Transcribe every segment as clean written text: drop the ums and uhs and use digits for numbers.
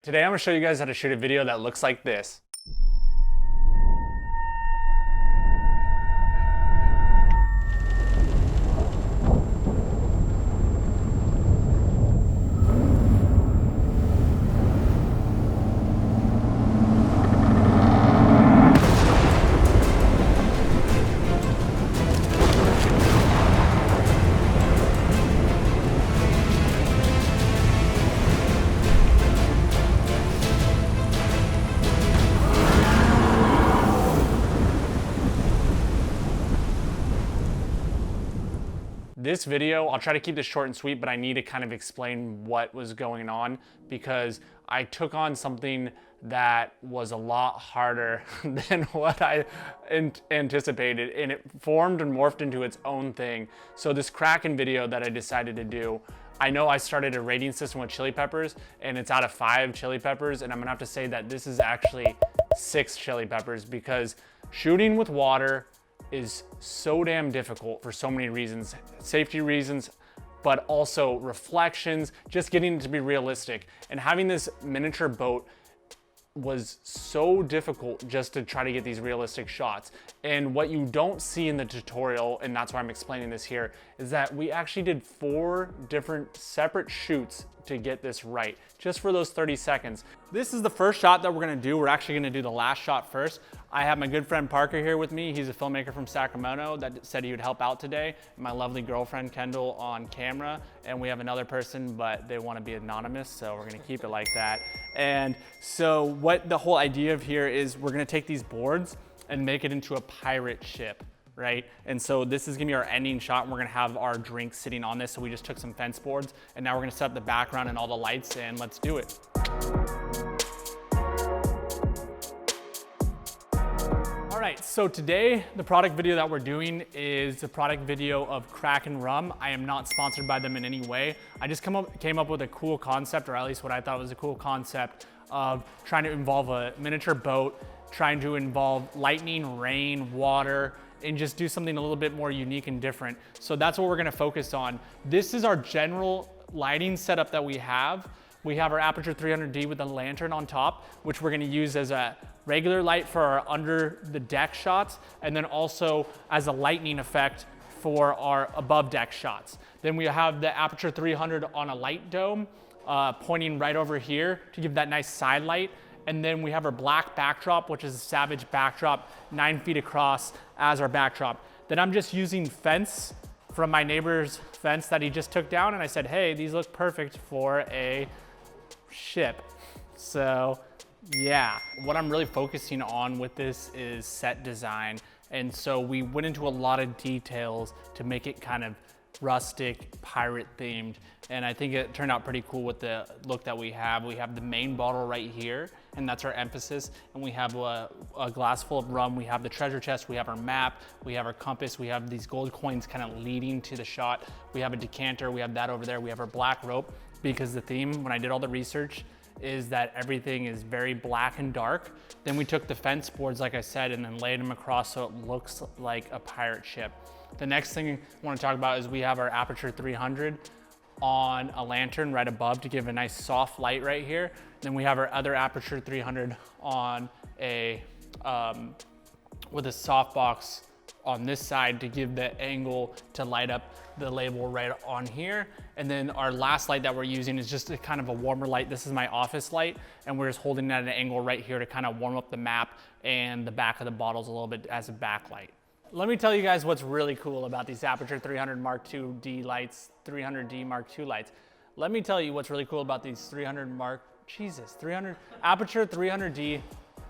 Today I'm gonna show you guys how to shoot a video that looks like this. This video, I'll try to keep this short and sweet, but I need to kind of explain what was going on because I took on something that was a lot harder than what I anticipated, and it formed and morphed into its own thing. So this Kraken video that I decided to do, I know I started a rating system with chili peppers and it's out of 5 chili peppers, and I'm gonna have to say that this is actually 6 chili peppers because shooting with water is so damn difficult for so many reasons, safety reasons, but also reflections, just getting it to be realistic. And having this miniature boat was so difficult just to try to get these realistic shots. And what you don't see in the tutorial, and that's why I'm explaining this here, is that we actually did 4 different separate shoots to get this right, just for those 30 seconds. This is the first shot that we're gonna do. We're actually gonna do the last shot first. I have my good friend Parker here with me. He's a filmmaker from Sacramento that said he would help out today. My lovely girlfriend Kendall on camera. And we have another person, but they wanna be anonymous, so we're gonna keep it like that. And so what the whole idea of here is we're gonna take these boards and make it into a pirate ship, right? And so this is gonna be our ending shot, and we're gonna have our drinks sitting on this. So we just took some fence boards, and now we're gonna set up the background and all the lights, and let's do it. All right, so today the product video that we're doing is a product video of Kraken rum. I am not sponsored by them in any way. I just came up with a cool concept, or at least what I thought was a cool concept of trying to involve a miniature boat, trying to involve lightning, rain, water, and just do something a little bit more unique and different. So that's what we're gonna focus on. This is our general lighting setup that we have. We have our Aperture 300D with a lantern on top, which we're gonna use as a regular light for our under the deck shots, and then also as a lightning effect for our above deck shots. Then we have the Aperture 300 on a light dome, pointing right over here to give that nice side light. And then we have our black backdrop, which is a Savage backdrop, 9 feet across as our backdrop. Then I'm just using fence from my neighbor's fence that he just took down, and I said, hey, these look perfect for a ship. So yeah, what I'm really focusing on with this is set design. And so we went into a lot of details to make it kind of rustic, pirate themed. And I think it turned out pretty cool with the look that we have. We have the main bottle right here, and that's our emphasis. And we have a glass full of rum. We have the treasure chest. We have our map. We have our compass. We have these gold coins kind of leading to the shot. We have a decanter. We have that over there. We have our black rope, because the theme, when I did all the research, is that everything is very black and dark. Then we took the fence boards, like I said, and then laid them across so it looks like a pirate ship. The next thing I want to talk about is we have our Aperture 300 on a lantern right above to give a nice soft light right here. Then we have our other Aperture 300 on a, with a softbox on this side to give the angle to light up the label right on here. And then our last light that we're using is just a kind of a warmer light. This is my office light, and we're just holding it at an angle right here to kind of warm up the map and the back of the bottles a little bit as a backlight. Let me tell you guys what's really cool about these Aperture 300 Mark II-D lights, 300D Mark II lights. Let me tell you what's really cool about these Aperture 300D.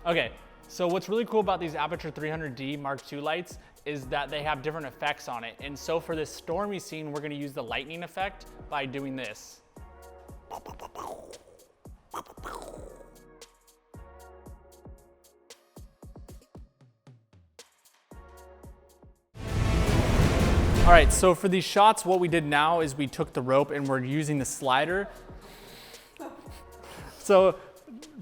Okay, so what's really cool about these Aperture 300D Mark II lights is that they have different effects on it. And so for this stormy scene, we're gonna use the lightning effect by doing this. All right, so for these shots, what we did now is we took the rope and we're using the slider. So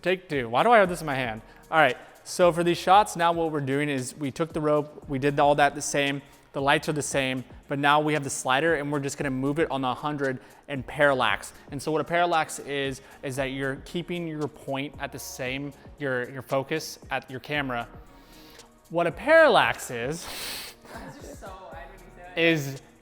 take 2. Why do I have this in my hand? All right, so for these shots, now what we're doing is we took the rope, we did all that the same, the lights are the same, but now we have the slider and we're just gonna move it on the 100 and parallax. And so what a parallax is that you're keeping your point at the same, your focus at your camera. What a parallax is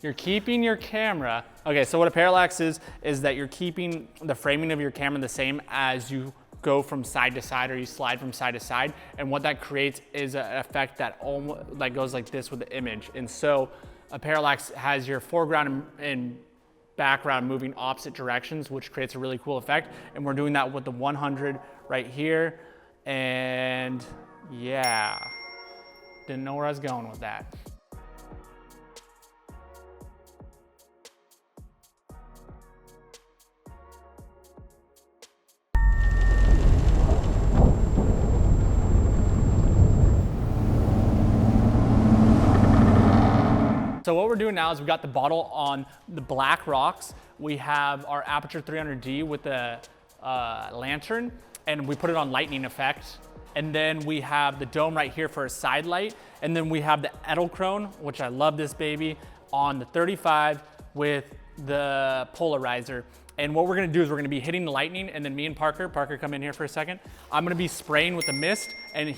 you're keeping your camera, okay, so what a parallax is that you're keeping the framing of your camera the same as you go from side to side or you slide from side to side. And what that creates is an effect that almost like goes like this with the image. And so a parallax has your foreground and background moving opposite directions, which creates a really cool effect. And we're doing that with the 100 right here. And yeah, didn't know where I was going with that. So what we're doing now is we've got the bottle on the black rocks. We have our Aperture 300D with the lantern, and we put it on lightning effect. And then we have the dome right here for a side light. And then we have the Edelkrone, which I love this baby, on the 35 with the polarizer. And what we're gonna do is we're gonna be hitting the lightning, and then me and Parker come in here for a second. I'm gonna be spraying with the mist, and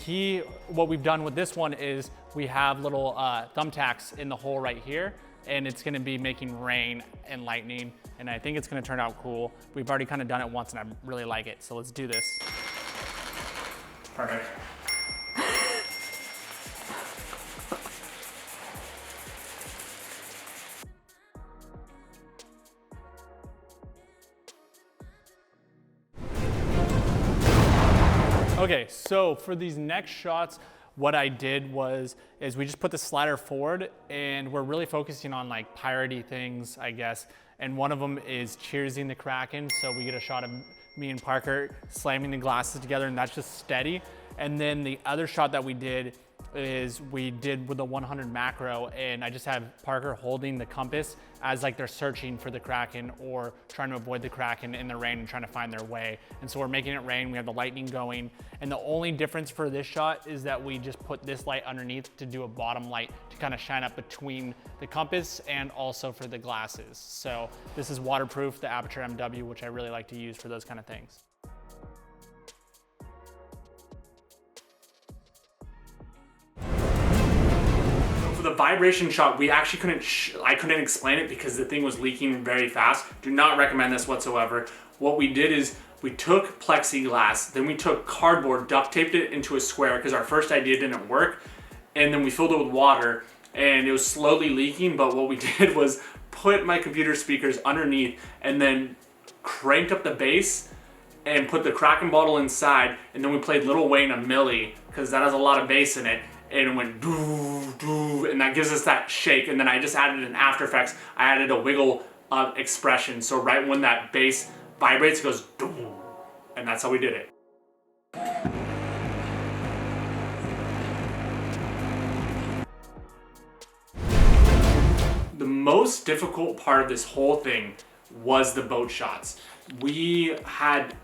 what we've done with this one is we have little thumbtacks in the hole right here, and it's gonna be making rain and lightning, and I think it's gonna turn out cool. We've already kind of done it once, and I really like it, so let's do this. Perfect. Okay, so for these next shots, what I did is we just put the slider forward, and we're really focusing on like piratey things, I guess. And one of them is cheersing the Kraken. So we get a shot of me and Parker slamming the glasses together, and that's just steady. And then the other shot that we did is we did with the 100 macro, and I just have Parker holding the compass as like they're searching for the Kraken or trying to avoid the Kraken in the rain and trying to find their way. And so we're making it rain, we have the lightning going, and the only difference for this shot is that we just put this light underneath to do a bottom light to kind of shine up between the compass and also for the glasses. So this is waterproof, the Aperture MW, which I really like to use for those kind of things. The vibration shot, we actually I couldn't explain it because the thing was leaking very fast. Do not recommend this whatsoever. What we did is we took plexiglass, then we took cardboard, duct taped it into a square because our first idea didn't work, and then we filled it with water, and it was slowly leaking. But what we did was put my computer speakers underneath and then cranked up the bass and put the Kraken bottle inside, and then we played Lil Wayne a milli because that has a lot of bass in it. And it went doo, doo, and that gives us that shake. And then I just added in After Effects, I added a wiggle expression. So right when that bass vibrates, it goes doo, and that's how we did it. The most difficult part of this whole thing was the boat shots. We had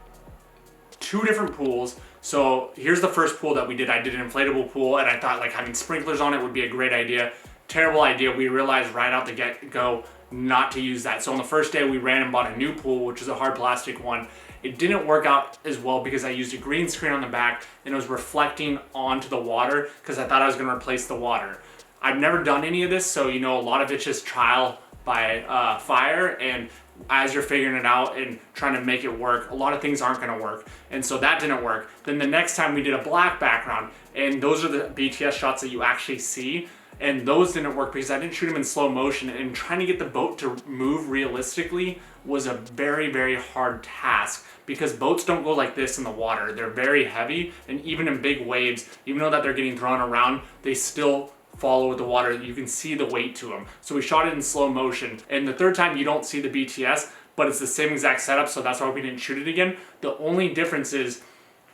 2 different pools. So here's the first pool that we did. I did an inflatable pool, and I thought like having sprinklers on it would be a great idea. Terrible idea. We realized right out the get-go not to use that. So on the first day we ran and bought a new pool, which is a hard plastic one. It didn't work out as well because I used a green screen on the back and it was reflecting onto the water because I thought I was gonna replace the water. I've never done any of this, so you know, a lot of it's just trial by fire, and as you're figuring it out and trying to make it work, a lot of things aren't gonna work. And so that didn't work. Then the next time we did a black background, and those are the BTS shots that you actually see, and those didn't work because I didn't shoot them in slow motion, and trying to get the boat to move realistically was a very, very hard task because boats don't go like this in the water. They're very heavy, and even in big waves, even though that they're getting thrown around, they still follow with the water. You can see the weight to them. So we shot it in slow motion. And the third time you don't see the BTS, but it's the same exact setup, so that's why we didn't shoot it again. The only difference is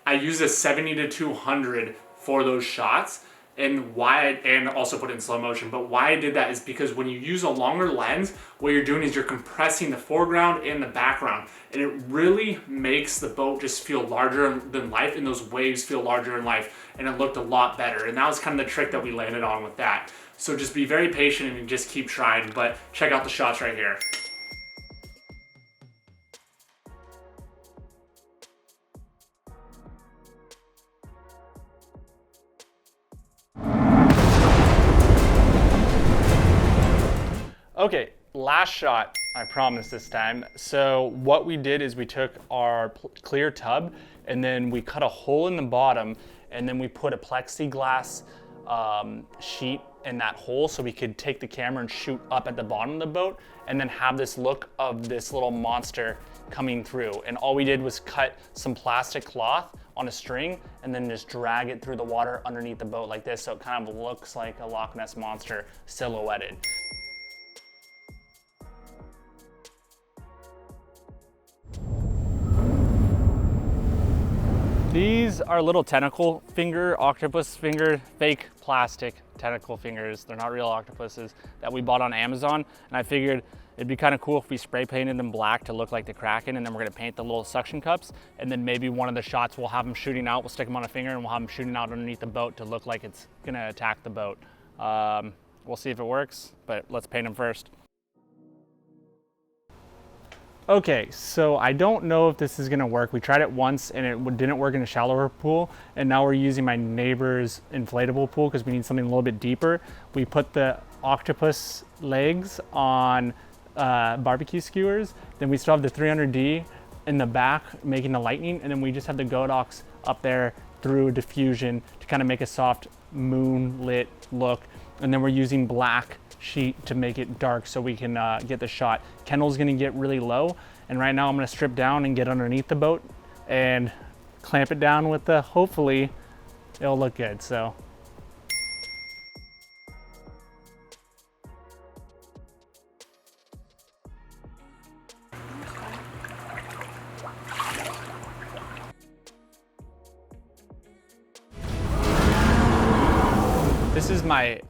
I used a 70 to 200 for those shots, And and also put it in slow motion. But why I did that is because when you use a longer lens, what you're doing is you're compressing the foreground and the background, and it really makes the boat just feel larger than life, and those waves feel larger than life, and it looked a lot better. And that was kind of the trick that we landed on with that. So just be very patient and just keep trying, but check out the shots right here. Okay, last shot, I promise this time. So what we did is we took our clear tub and then we cut a hole in the bottom, and then we put a plexiglass sheet in that hole so we could take the camera and shoot up at the bottom of the boat and then have this look of this little monster coming through. And all we did was cut some plastic cloth on a string and then just drag it through the water underneath the boat like this, so it kind of looks like a Loch Ness monster silhouetted. These are little tentacle finger, octopus finger, fake plastic tentacle fingers. They're not real octopuses that we bought on Amazon. And I figured it'd be kind of cool if we spray painted them black to look like the Kraken, and then we're gonna paint the little suction cups. And then maybe one of the shots we'll have them shooting out, we'll stick them on a finger and we'll have them shooting out underneath the boat to look like it's gonna attack the boat. We'll see if it works, but let's paint them first. Okay, so I don't know if this is gonna work. We tried it once and it didn't work in a shallower pool, and now we're using my neighbor's inflatable pool because we need something a little bit deeper. We put the octopus legs on barbecue skewers, then we still have the 300D in the back making the lightning, and then we just have the Godox up there through diffusion to kind of make a soft moonlit look, and then we're using black sheet to make it dark so we can get the shot. Kendall's gonna get really low, and right now I'm gonna strip down and get underneath the boat and clamp it down with the, hopefully it'll look good. So this is my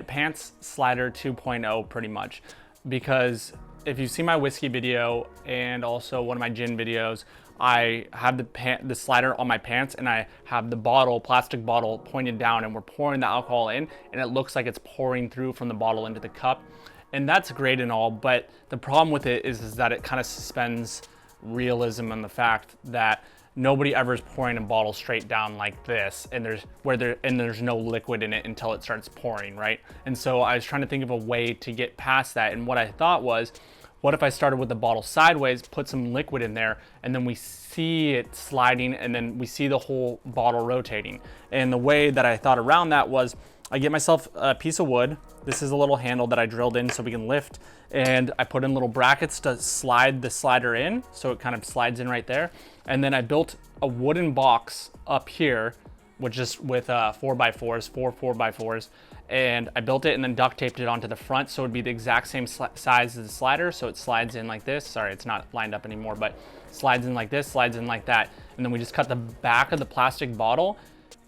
pants slider 2.0 pretty much, because if you see my whiskey video and also one of my gin videos, I have the slider on my pants and I have the plastic bottle pointed down, and we're pouring the alcohol in and it looks like it's pouring through from the bottle into the cup. And that's great and all, but the problem with it is that it kind of suspends realism in the fact that nobody ever is pouring a bottle straight down like this, and there's no liquid in it until it starts pouring, right? And so I was trying to think of a way to get past that, and what I thought was, what if I started with the bottle sideways, put some liquid in there, and then we see it sliding, and then we see the whole bottle rotating. And the way that I thought around that was, I get myself a piece of wood. This is a little handle that I drilled in so we can lift, and I put in little brackets to slide the slider in, so it kind of slides in right there. And then I built a wooden box up here, with 4x4s, four 4x4s, and I built it and then duct taped it onto the front so it'd be the exact same size as the slider, so it slides in like this. Sorry, it's not lined up anymore, but slides in like this, slides in like that. And then we just cut the back of the plastic bottle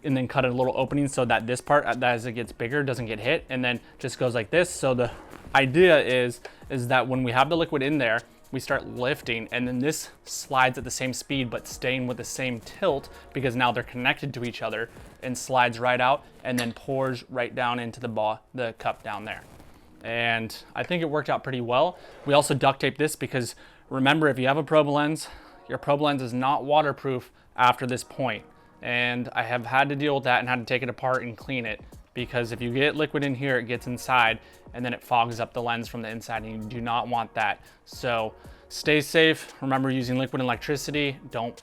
and then cut a little opening so that this part, as it gets bigger, doesn't get hit, and then just goes like this. So the idea is that when we have the liquid in there, we start lifting, and then this slides at the same speed but staying with the same tilt, because now they're connected to each other, and slides right out and then pours right down into the cup down there. And I think it worked out pretty well. We also duct taped this because, remember, if you have a probe lens, your probe lens is not waterproof after this point. And I have had to deal with that and had to take it apart and clean it, because if you get liquid in here, it gets inside and then it fogs up the lens from the inside, and you do not want that. So stay safe. Remember, using liquid and electricity, don't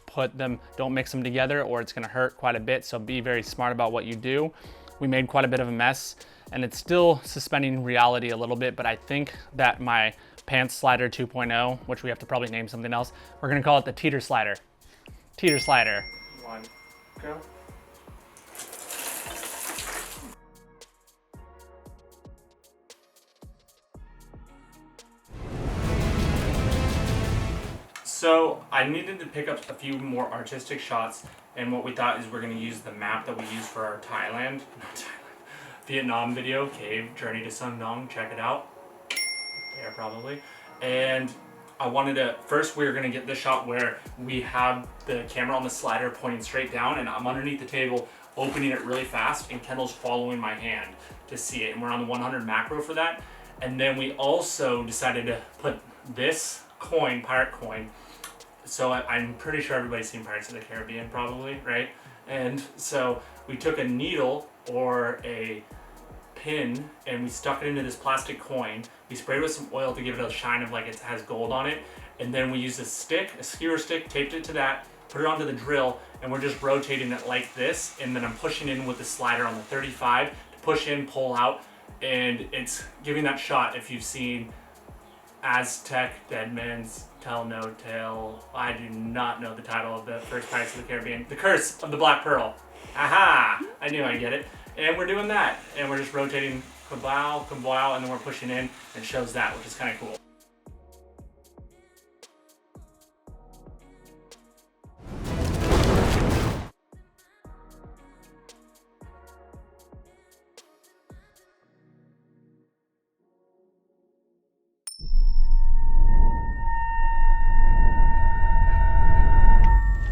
mix them together or it's gonna hurt quite a bit. So be very smart about what you do. We made quite a bit of a mess, and it's still suspending reality a little bit, but I think that my pants slider 2.0, which we have to probably name something else, we're gonna call it the teeter slider. Teeter slider. One, go. So I needed to pick up a few more artistic shots, and what we thought is we're going to use the map that we used for our Vietnam video, Cave Journey to Sung Dong. Check it out. There probably. And I wanted to, first we were gonna get this shot where we have the camera on the slider pointing straight down and I'm underneath the table opening it really fast and Kendall's following my hand to see it. And we're on the 100 macro for that. And then we also decided to put this coin, pirate coin. So I'm pretty sure everybody's seen Pirates of the Caribbean probably, right? And so we took a needle or a pin and we stuck it into this plastic coin. We sprayed with some oil to give it a shine of like it has gold on it. And then we used a stick, a skewer stick, taped it to that, put it onto the drill, and we're just rotating it like this. And then I'm pushing in with the slider on the 35 to push in, pull out. And it's giving that shot if you've seen Aztec, Dead Man's Tell No Tale. I do not know the title of the first Pirates of the Caribbean. The Curse of the Black Pearl. Aha! I knew I'd get it. And we're doing that. And we're just rotating kabow, kabow, and then we're pushing in and it shows that, which is kind of cool.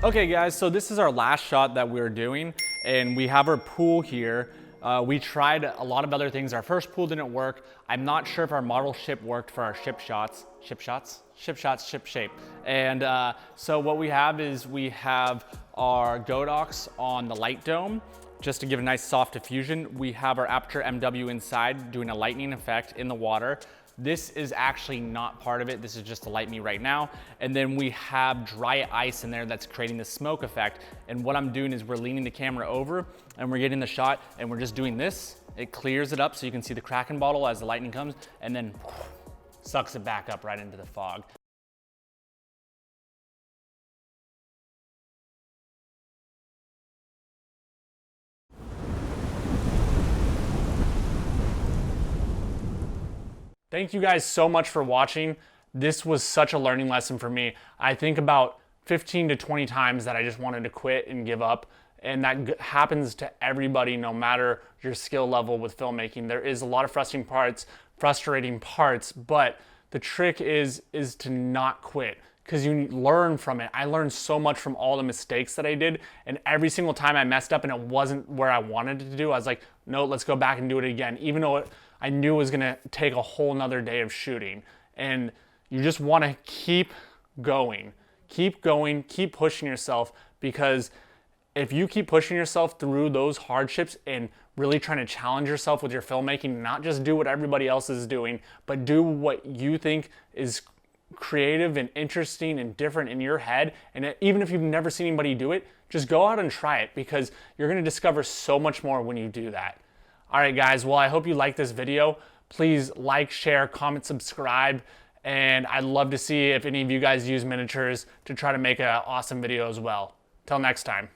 Okay guys, so this is our last shot that we're doing and we have our pool here. We tried a lot of other things. Our first pool didn't work. I'm not sure if our model ship worked for our ship shots. Ship shape. And so what we have is we have our Godox on the light dome just to give a nice soft diffusion. We have our Aperture MW inside doing a lightning effect in the water. This is actually not part of it. This is just to light me right now. And then we have dry ice in there that's creating the smoke effect. And what I'm doing is we're leaning the camera over and we're getting the shot and we're just doing this. It clears it up so you can see the Kraken bottle as the lightning comes and then sucks it back up right into the fog. Thank you guys so much for watching. This was such a learning lesson for me. I think about 15 to 20 times that I just wanted to quit and give up. And that happens to everybody, no matter your skill level with filmmaking. There is a lot of frustrating parts, but the trick is to not quit because you learn from it. I learned so much from all the mistakes that I did, and every single time I messed up and it wasn't where I wanted it to do, I was like, no, let's go back and do it again, even though I knew it was gonna take a whole nother day of shooting. And you just wanna keep going, keep pushing yourself, because if you keep pushing yourself through those hardships and really trying to challenge yourself with your filmmaking, not just do what everybody else is doing, but do what you think is creative and interesting and different in your head. And even if you've never seen anybody do it, just go out and try it, because you're gonna discover so much more when you do that. All right, guys, well, I hope you liked this video. Please like, share, comment, subscribe, and I'd love to see if any of you guys use miniatures to try to make an awesome video as well. Till next time.